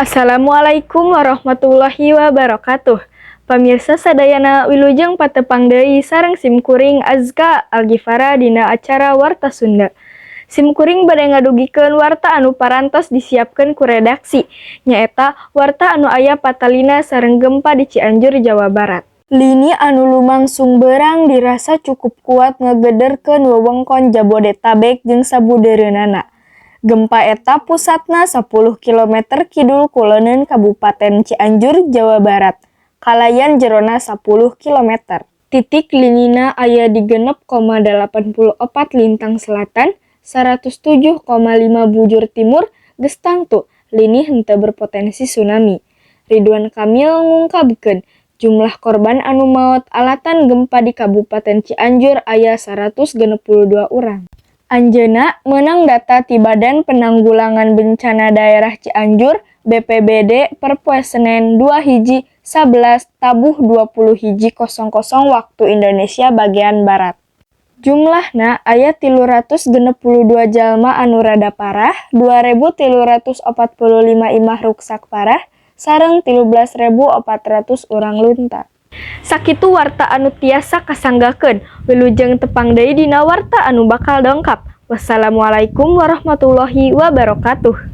Assalamualaikum warahmatullahi wabarakatuh. Pamirsa sadayana wilujeng patepang deui sareng simkuring Azka Algifara dina acara Warta Sunda. Simkuring bade ngadugikeun warta anu parantos disiapkeun ku redaksi, nyaeta warta anu aya patalina sareng gempa di Cianjur, Jawa Barat. Lini anu lumangsung beurang dirasa cukup kuat ngagederkeun wewengkon Jabodetabek jeung sabudeureunana. Gempa eta pusatna 10 km kidul kuleun Kabupaten Cianjur, Jawa Barat. Kalayan jerona 10 km. Titik linina aya di 6,84 lintang selatan, 107,5 bujur timur, geus tangtu lini henteu berpotensi tsunami. Ridwan Kamil ngungkapkeun, jumlah korban anu maot alatan gempa di Kabupaten Cianjur aya 162 urang. Anjeunna meunang data ti Badan Penanggulangan Bencana Daerah Cianjur BPBD per poe Senen 2/11 tabuh 20.00 waktu Indonesia bagian Barat. Jumlahna aya 362 jalma anu rada parah, 2.345 imah ruksak parah, sareng 13.400 urang lunta. Sakitu warta anu tiasa kasanggakeun, wilujeng tepang deui dina warta anu bakal dongkap. Wassalamualaikum warahmatullahi wabarakatuh.